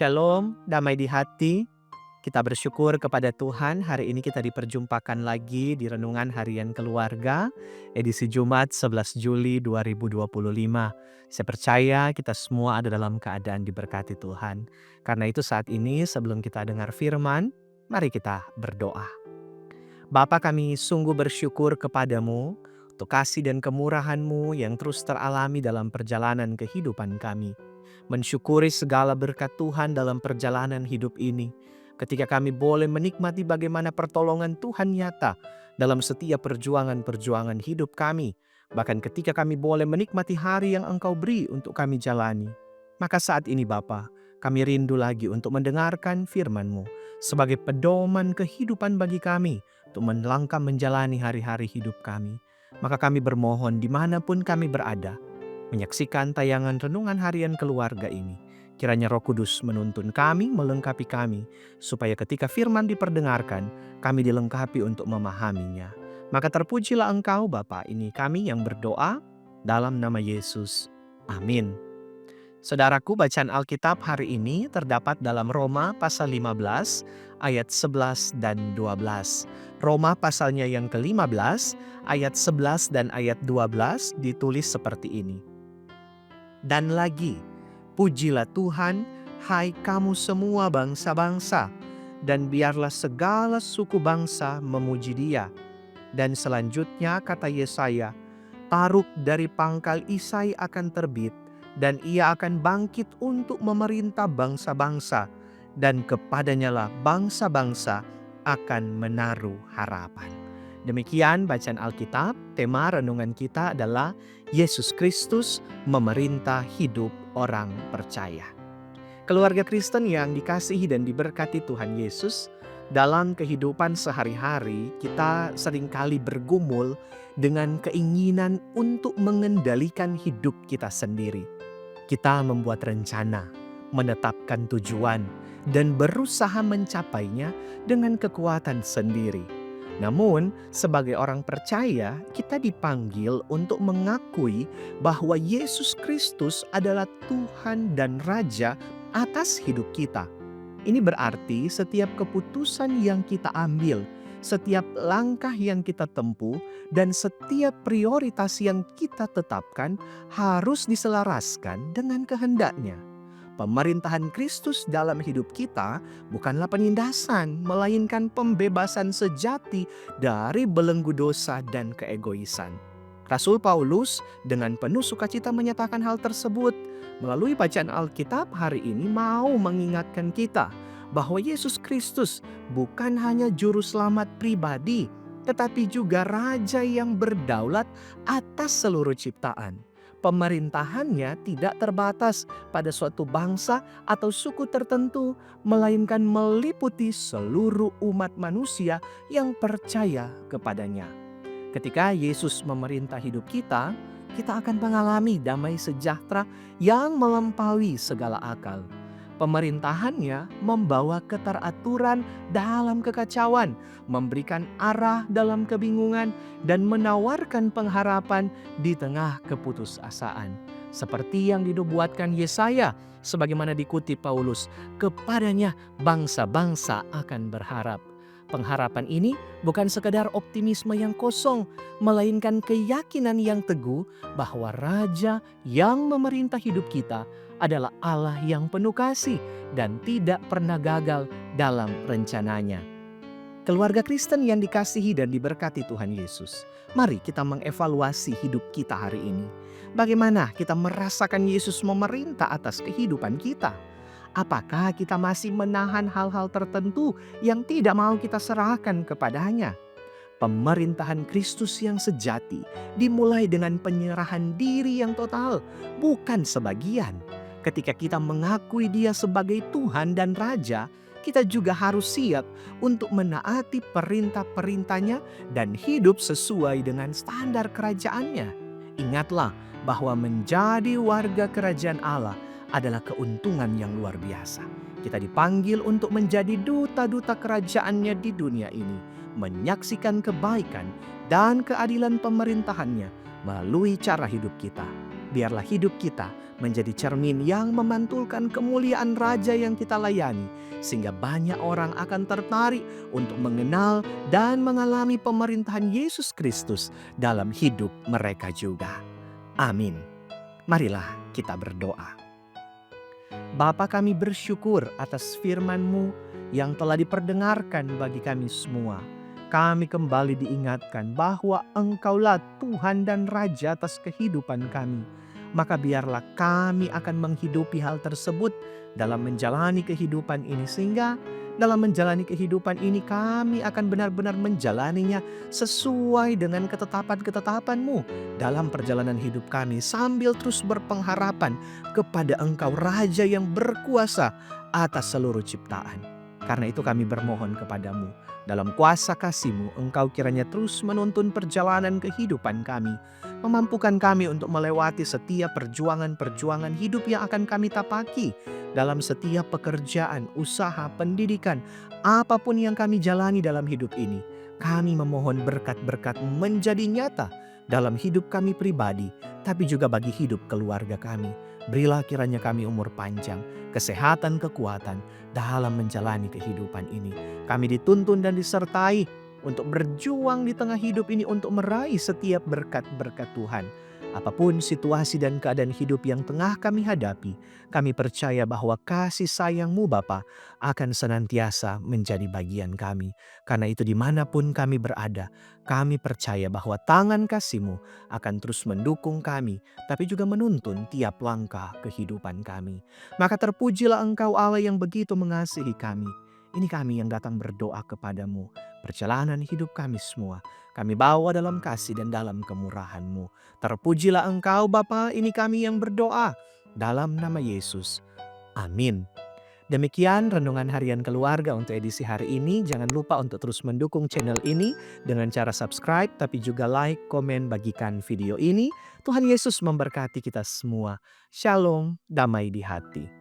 Shalom, damai di hati. Kita bersyukur kepada Tuhan, hari ini kita diperjumpakan lagi di Renungan Harian Keluarga, edisi Jumat 11 Juli 2025. Saya percaya kita semua ada dalam keadaan diberkati Tuhan. Karena itu saat ini sebelum kita dengar firman, mari kita berdoa. Bapa, kami sungguh bersyukur kepadamu untuk kasih dan kemurahan-Mu yang terus teralami dalam perjalanan kehidupan kami. Mensyukuri segala berkat Tuhan dalam perjalanan hidup ini. Ketika kami boleh menikmati bagaimana pertolongan Tuhan nyata dalam setiap perjuangan-perjuangan hidup kami. Bahkan ketika kami boleh menikmati hari yang Engkau beri untuk kami jalani. Maka saat ini Bapa, kami rindu lagi untuk mendengarkan firman-Mu sebagai pedoman kehidupan bagi kami untuk melangkah menjalani hari-hari hidup kami. Maka kami bermohon dimanapun kami berada, menyaksikan tayangan Renungan Harian Keluarga ini. Kiranya Roh Kudus menuntun kami, melengkapi kami, supaya ketika firman diperdengarkan, kami dilengkapi untuk memahaminya. Maka terpujilah Engkau Bapa, ini kami yang berdoa dalam nama Yesus. Amin. Saudaraku, bacaan Alkitab hari ini terdapat dalam Roma pasal 15 ayat 11 dan 12. Roma pasalnya yang ke-15 ayat 11 dan ayat 12 ditulis seperti ini. Dan lagi, pujilah Tuhan, hai kamu semua bangsa-bangsa, dan biarlah segala suku bangsa memuji Dia. Dan selanjutnya kata Yesaya, Taruk dari pangkal Isai akan terbit, dan ia akan bangkit untuk memerintah bangsa-bangsa, dan kepadanyalah bangsa-bangsa akan menaruh harapan. Demikian bacaan Alkitab. Tema renungan kita adalah Yesus Kristus memerintah hidup orang percaya. Keluarga Kristen yang dikasihi dan diberkati Tuhan Yesus, dalam kehidupan sehari-hari kita seringkali bergumul dengan keinginan untuk mengendalikan hidup kita sendiri. Kita membuat rencana, menetapkan tujuan, dan berusaha mencapainya dengan kekuatan sendiri. Namun, sebagai orang percaya, kita dipanggil untuk mengakui bahwa Yesus Kristus adalah Tuhan dan Raja atas hidup kita. Ini berarti setiap keputusan yang kita ambil, setiap langkah yang kita tempuh, dan setiap prioritas yang kita tetapkan harus diselaraskan dengan kehendak-Nya. Pemerintahan Kristus dalam hidup kita bukanlah penindasan, melainkan pembebasan sejati dari belenggu dosa dan keegoisan. Rasul Paulus dengan penuh sukacita menyatakan hal tersebut. Melalui bacaan Alkitab hari ini mau mengingatkan kita bahwa Yesus Kristus bukan hanya juru selamat pribadi, tetapi juga Raja yang berdaulat atas seluruh ciptaan. Pemerintahannya tidak terbatas pada suatu bangsa atau suku tertentu, melainkan meliputi seluruh umat manusia yang percaya kepadanya. Ketika Yesus memerintah hidup kita, kita akan mengalami damai sejahtera yang melampaui segala akal. Pemerintahannya membawa keteraturan dalam kekacauan, memberikan arah dalam kebingungan, dan menawarkan pengharapan di tengah keputusasaan. Seperti yang dinubuatkan Yesaya, sebagaimana dikutip Paulus, kepadanya bangsa-bangsa akan berharap. Pengharapan ini bukan sekedar optimisme yang kosong, melainkan keyakinan yang teguh bahwa Raja yang memerintah hidup kita adalah Allah yang penuh kasih dan tidak pernah gagal dalam rencananya. Keluarga Kristen yang dikasihi dan diberkati Tuhan Yesus, mari kita mengevaluasi hidup kita hari ini. Bagaimana kita merasakan Yesus memerintah atas kehidupan kita? Apakah kita masih menahan hal-hal tertentu yang tidak mau kita serahkan kepadanya? Pemerintahan Kristus yang sejati dimulai dengan penyerahan diri yang total, bukan sebagian. Ketika kita mengakui Dia sebagai Tuhan dan Raja, kita juga harus siap untuk menaati perintah-perintahnya dan hidup sesuai dengan standar kerajaannya. Ingatlah bahwa menjadi warga kerajaan Allah adalah keuntungan yang luar biasa. Kita dipanggil untuk menjadi duta-duta kerajaannya di dunia ini, menyaksikan kebaikan dan keadilan pemerintahannya melalui cara hidup kita. Biarlah hidup kita menjadi cermin yang memantulkan kemuliaan Raja yang kita layani, sehingga banyak orang akan tertarik untuk mengenal dan mengalami pemerintahan Yesus Kristus dalam hidup mereka juga. Amin. Marilah kita berdoa. Bapa, kami bersyukur atas firman-Mu yang telah diperdengarkan bagi kami semua. Kami kembali diingatkan bahwa Engkaulah Tuhan dan Raja atas kehidupan kami. Maka biarlah kami akan menghidupi hal tersebut dalam menjalani kehidupan ini, sehingga dalam menjalani kehidupan ini kami akan benar-benar menjalaninya sesuai dengan ketetapan-ketetapan-Mu dalam perjalanan hidup kami, sambil terus berpengharapan kepada Engkau, Raja yang berkuasa atas seluruh ciptaan. Karena itu kami bermohon kepadamu, dalam kuasa kasih-Mu, Engkau kiranya terus menuntun perjalanan kehidupan kami, memampukan kami untuk melewati setiap perjuangan-perjuangan hidup yang akan kami tapaki dalam setiap pekerjaan, usaha, pendidikan, apapun yang kami jalani dalam hidup ini. Kami memohon berkat-berkat menjadi nyata dalam hidup kami pribadi, tapi juga bagi hidup keluarga kami. Berilah kiranya kami umur panjang, kesehatan, kekuatan dalam menjalani kehidupan ini. Kami dituntun dan disertai untuk berjuang di tengah hidup ini untuk meraih setiap berkat-berkat Tuhan. Apapun situasi dan keadaan hidup yang tengah kami hadapi, kami percaya bahwa kasih sayang-Mu Bapa akan senantiasa menjadi bagian kami. Karena itu dimanapun kami berada, kami percaya bahwa tangan kasih-Mu akan terus mendukung kami, tapi juga menuntun tiap langkah kehidupan kami. Maka terpujilah Engkau Allah yang begitu mengasihi kami. Ini kami yang datang berdoa kepadamu. Perjalanan hidup kami semua, kami bawa dalam kasih dan dalam kemurahan-Mu. Terpujilah Engkau Bapa, ini kami yang berdoa dalam nama Yesus. Amin. Demikian renungan harian keluarga untuk edisi hari ini. Jangan lupa untuk terus mendukung channel ini dengan cara subscribe, tapi juga like, komen, bagikan video ini. Tuhan Yesus memberkati kita semua. Shalom, damai di hati.